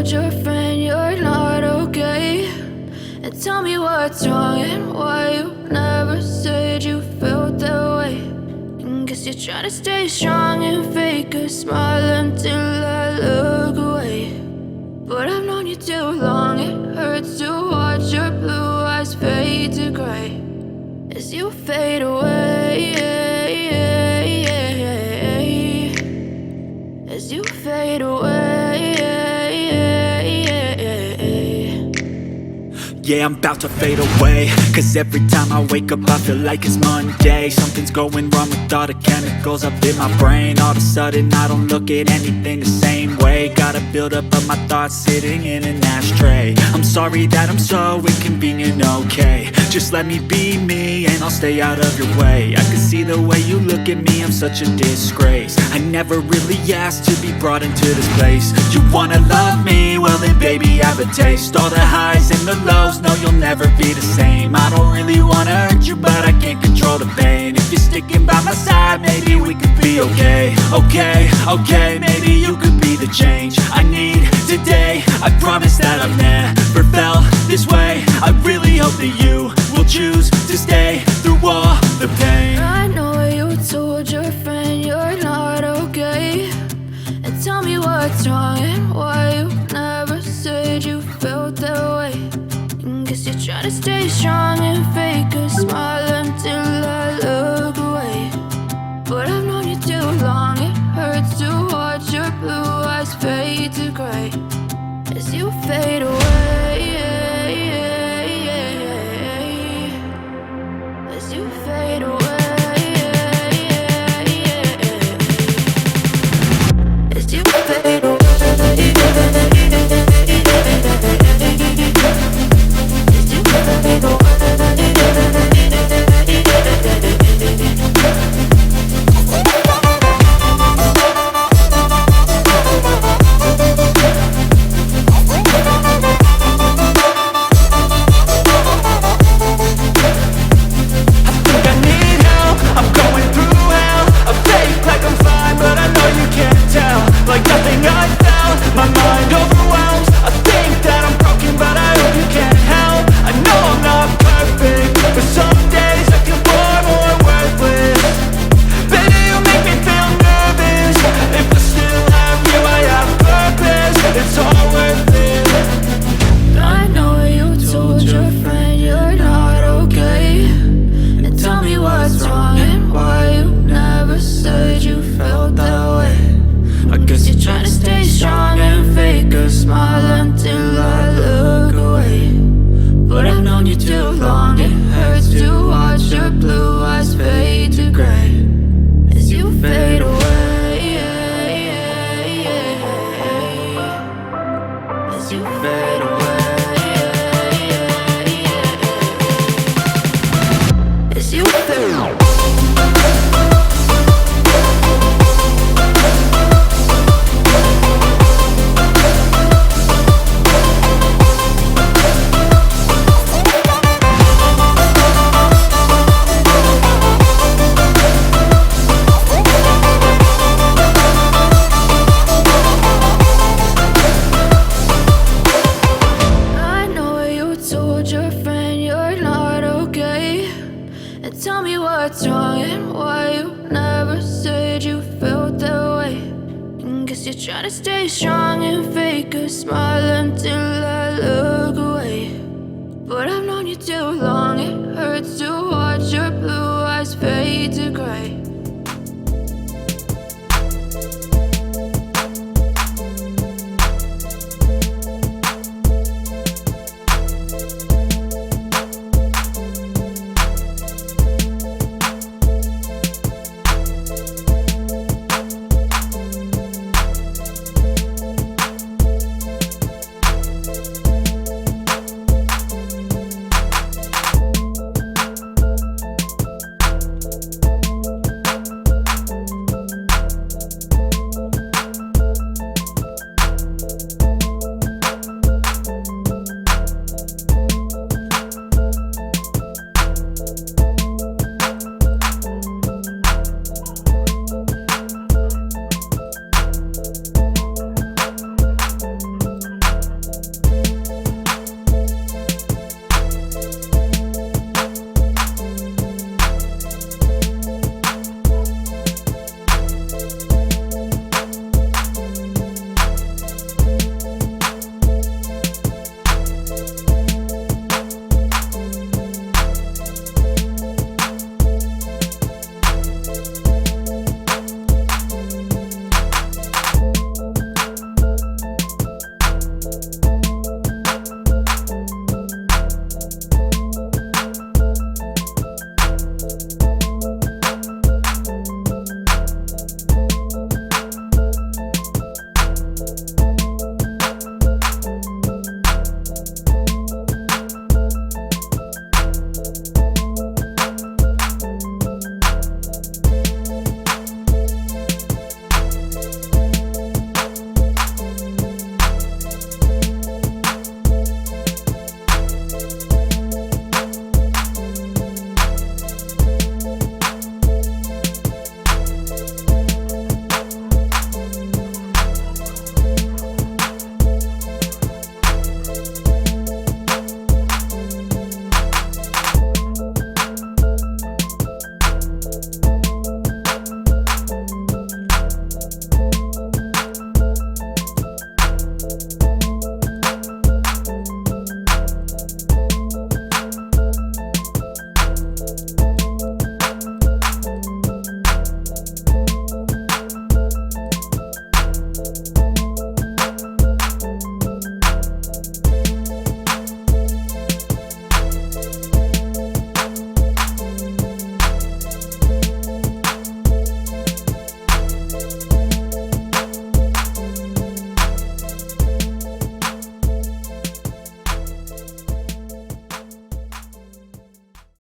told your friend you're not okay? And tell me what's wrong and why you never said you felt that way. And guess you're trying to stay strong and fake a smile until I look away. But I've known you too long, it hurts to watch your blue eyes fade to gray as you fade away, as you fade away. Yeah, I'm about to fade away, cause every time I wake up I feel like it's Monday. Something's going wrong with all the chemicals up in my brain. All of a sudden I don't look at anything the same way. Got a buildup of my thoughts sitting in an ashtray. I'm sorry that I'm so inconvenient, okay? Just let me be me and I'll stay out of your way. I can see the way you look at me, I'm such a disgrace. I never really asked to be brought into this place. You wanna love me? Well then baby, have a taste. All the highs and the lows, no, you'll never be the same. I don't really wanna hurt you, but I can't control the pain. If you're sticking by my side, maybe we could be okay. Okay, maybe you could be the change I need today. I promise that I've never felt this way. I really hope that you will choose to stay through all the pain. I know you told your friend you're not okay. And tell me what's wrong and why you never said you felt that way. Guess you're trying to stay strong and fake a smile until I look away. But I've known you too long, it hurts to watch your blue eyes fade to gray as you fade away, as you fade away, as you fade away. Tell me what's wrong and why you never said you felt that way. And guess you're trying to stay strong and fake a smile until I look away. But I've known you too long, it hurts to watch your blue eyes fade to gray